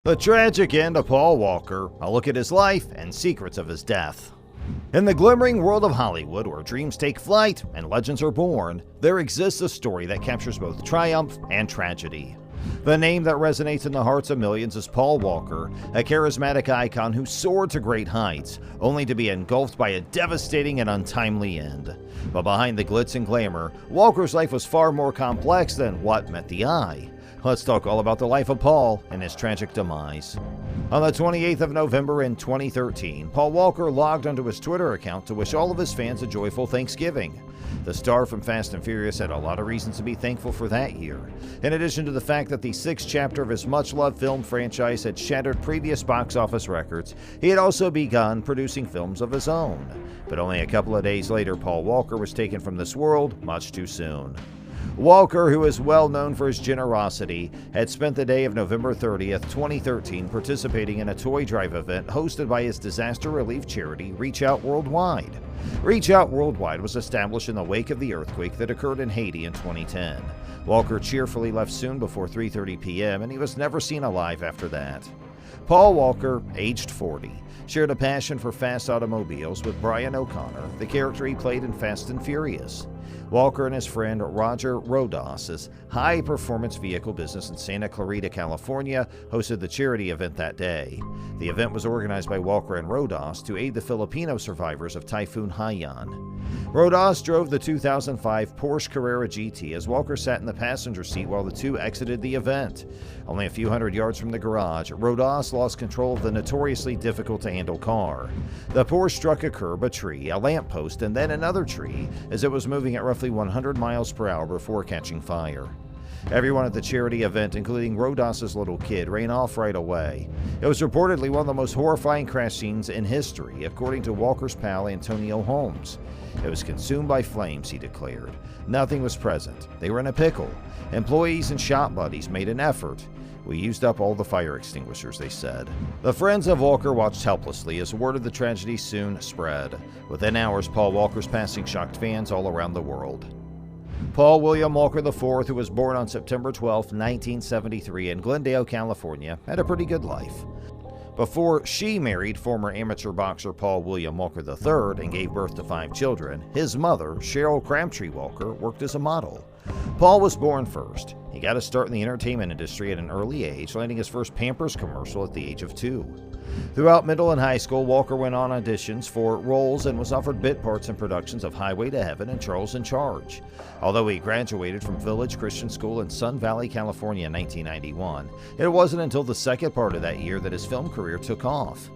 The tragic end of Paul Walker, a look at his life and secrets of his death. In the glimmering world of Hollywood, where dreams take flight and legends are born, there exists a story that captures both triumph and tragedy. The name that resonates in the hearts of millions is Paul Walker, a charismatic icon who soared to great heights, only to be engulfed by a devastating and untimely end. But behind the glitz and glamour, Walker's life was far more complex than what met the eye. Let's talk all about the life of Paul and his tragic demise. On the 28th of November in 2013, Paul Walker logged onto his Twitter account to wish all of his fans a joyful Thanksgiving. The star from Fast and Furious had a lot of reasons to be thankful for that year. In addition to the fact that the sixth chapter of his much-loved film franchise had shattered previous box office records, he had also begun producing films of his own. But only a couple of days later, Paul Walker was taken from this world much too soon. Walker, who is well known for his generosity, had spent the day of November 30th, 2013 participating in a toy drive event hosted by his disaster relief charity, Reach Out Worldwide. Reach Out Worldwide was established in the wake of the earthquake that occurred in Haiti in 2010. Walker cheerfully left soon before 3:30 p.m. and he was never seen alive after that. Paul Walker, aged 40, shared a passion for fast automobiles with Brian O'Connor, the character he played in Fast and Furious. Walker and his friend Roger Rodas's high-performance vehicle business in Santa Clarita, California, hosted the charity event that day. The event was organized by Walker and Rodas to aid the Filipino survivors of Typhoon Haiyan. Rodas drove the 2005 Porsche Carrera GT as Walker sat in the passenger seat while the two exited the event. Only a few hundred yards from the garage, Rodas lost control of the notoriously difficult-to-handle car. The Porsche struck a curb, a tree, a lamppost, and then another tree as it was moving at roughly 100 miles per hour before catching fire. Everyone at the charity event, including Rodas's little kid, ran off right away. It was reportedly one of the most horrifying crash scenes in history, according to Walker's pal Antonio Holmes. It was consumed by flames, he declared. Nothing was present. They were in a pickle. Employees and shop buddies made an effort. We used up all the fire extinguishers, they said. The friends of Walker watched helplessly as word of the tragedy soon spread. Within hours, Paul Walker's passing shocked fans all around the world. Paul William Walker IV, who was born on September 12, 1973 in Glendale, California, had a pretty good life. Before she married former amateur boxer Paul William Walker III and gave birth to 5 children, his mother, Cheryl Crabtree Walker, worked as a model. Paul was born first. He got a start in the entertainment industry at an early age, landing his first Pampers commercial at the age of 2. Throughout middle and high school, Walker went on auditions for roles and was offered bit parts in productions of Highway to Heaven and Charles in Charge. Although he graduated from Village Christian School in Sun Valley, California in 1991, it wasn't until the second part of that year that his film career took off.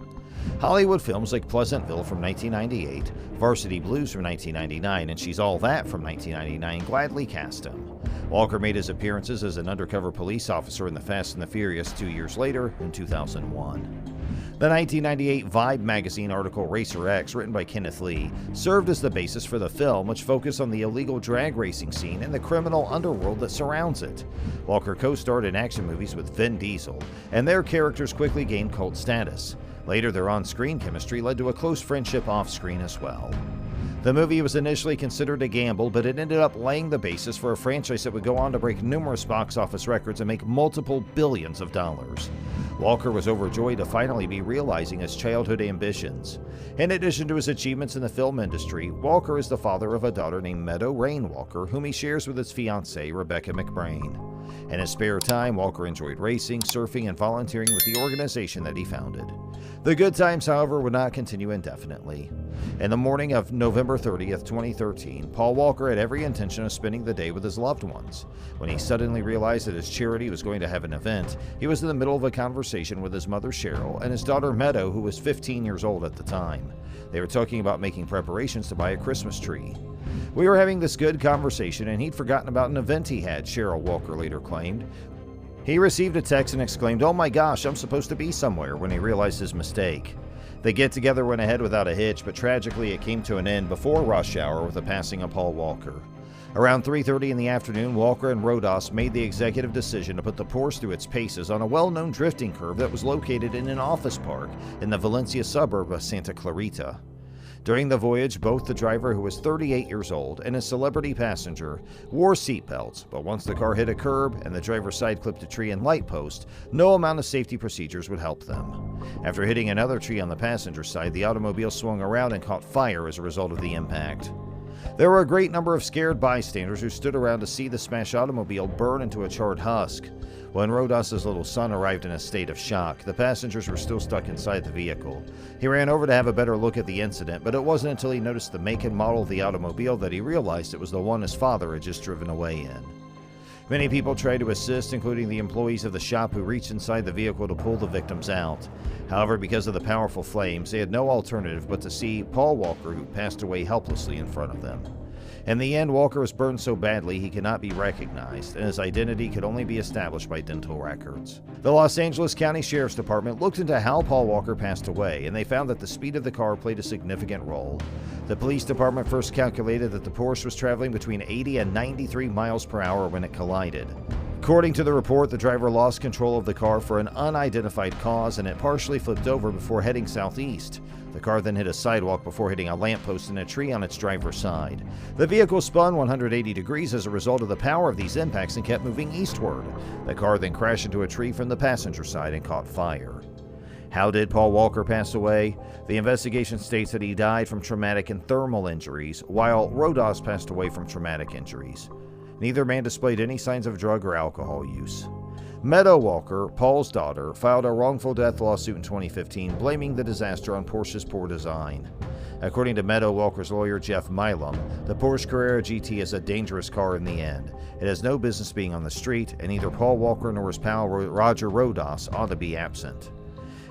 Hollywood films like Pleasantville from 1998, Varsity Blues from 1999, and She's All That from 1999 gladly cast him. Walker made his appearances as an undercover police officer in The Fast and the Furious 2 years later in 2001. The 1998 Vibe magazine article Racer X, written by Kenneth Lee, served as the basis for the film, which focused on the illegal drag racing scene and the criminal underworld that surrounds it. Walker co-starred in action movies with Vin Diesel, and their characters quickly gained cult status. Later, their on-screen chemistry led to a close friendship off-screen as well. The movie was initially considered a gamble, but it ended up laying the basis for a franchise that would go on to break numerous box office records and make multiple billions of dollars. Walker was overjoyed to finally be realizing his childhood ambitions. In addition to his achievements in the film industry, Walker is the father of a daughter named Meadow Rainwalker, whom he shares with his fiancée, Rebecca McBrain. In his spare time, Walker enjoyed racing, surfing, and volunteering with the organization that he founded. The good times, however, would not continue indefinitely. In the morning of November 30th, 2013, Paul Walker had every intention of spending the day with his loved ones. When he suddenly realized that his charity was going to have an event, he was in the middle of a conversation with his mother Cheryl and his daughter Meadow, who was 15 years old at the time. They were talking about making preparations to buy a Christmas tree. We were having this good conversation and he'd forgotten about an event he had, Cheryl Walker later claimed. He received a text and exclaimed, "Oh my gosh, I'm supposed to be somewhere," when he realized his mistake. The get-together went ahead without a hitch, but tragically it came to an end before rush hour with the passing of Paul Walker. Around 3:30 in the afternoon, Walker and Rodas made the executive decision to put the Porsche through its paces on a well-known drifting curve that was located in an office park in the Valencia suburb of Santa Clarita. During the voyage, both the driver, who was 38 years old, and his celebrity passenger wore seatbelts, but once the car hit a curb and the driver side-clipped a tree and light post, no amount of safety procedures would help them. After hitting another tree on the passenger side, the automobile swung around and caught fire as a result of the impact. There were a great number of scared bystanders who stood around to see the smashed automobile burn into a charred husk. When Rodas's little son arrived in a state of shock, the passengers were still stuck inside the vehicle. He ran over to have a better look at the incident, but it wasn't until he noticed the make and model of the automobile that he realized it was the one his father had just driven away in. Many people tried to assist, including the employees of the shop who reached inside the vehicle to pull the victims out. However, because of the powerful flames, they had no alternative but to see Paul Walker, who passed away helplessly in front of them. In the end, Walker was burned so badly he could not be recognized, and his identity could only be established by dental records. The Los Angeles County Sheriff's Department looked into how Paul Walker passed away, and they found that the speed of the car played a significant role. The police department first calculated that the Porsche was traveling between 80 and 93 miles per hour when it collided. According to the report, the driver lost control of the car for an unidentified cause, and it partially flipped over before heading southeast. The car then hit a sidewalk before hitting a lamppost and a tree on its driver's side. The vehicle spun 180 degrees as a result of the power of these impacts and kept moving eastward. The car then crashed into a tree from the passenger side and caught fire. How did Paul Walker pass away? The investigation states that he died from traumatic and thermal injuries, while Rodas passed away from traumatic injuries. Neither man displayed any signs of drug or alcohol use. Meadow Rainwalker, Paul's daughter, filed a wrongful death lawsuit in 2015, blaming the disaster on Porsche's poor design. According to Meadow Rainwalker's lawyer Jeff Milam, the Porsche Carrera GT is a dangerous car in the end. It has no business being on the street, and neither Paul Walker nor his pal Roger Rodas ought to be absent.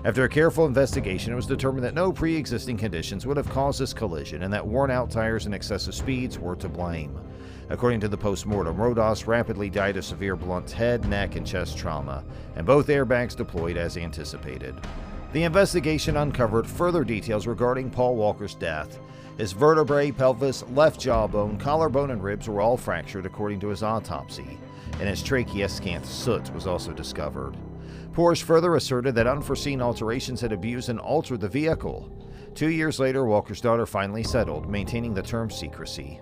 After a careful investigation, it was determined that no pre-existing conditions would have caused this collision and that worn-out tires and excessive speeds were to blame. According to the post-mortem, Rodas rapidly died of severe blunt head, neck, and chest trauma, and both airbags deployed as anticipated. The investigation uncovered further details regarding Paul Walker's death. His vertebrae, pelvis, left jawbone, collarbone, and ribs were all fractured according to his autopsy, and his trachea scant soot was also discovered. Porsche further asserted that unforeseen alterations had abused and altered the vehicle. 2 years later, Walker's daughter finally settled, maintaining the term's secrecy.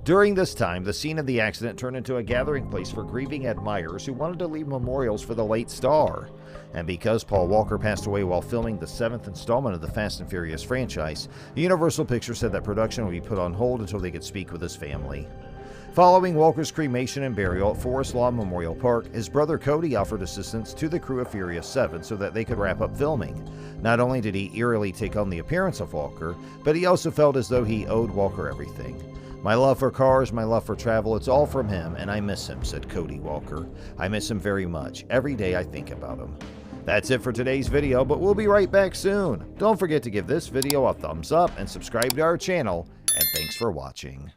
During this time, the scene of the accident turned into a gathering place for grieving admirers who wanted to leave memorials for the late star. And because Paul Walker passed away while filming the 7th installment of the Fast and Furious franchise, Universal Pictures said that production would be put on hold until they could speak with his family. Following Walker's cremation and burial at Forest Lawn Memorial Park, his brother Cody offered assistance to the crew of Furious 7 so that they could wrap up filming. Not only did he eerily take on the appearance of Walker, but he also felt as though he owed Walker everything. "My love for cars, my love for travel, it's all from him, and I miss him," said Cody Walker. "I miss him very much. Every day I think about him." That's it for today's video, but we'll be right back soon. Don't forget to give this video a thumbs up and subscribe to our channel, and thanks for watching.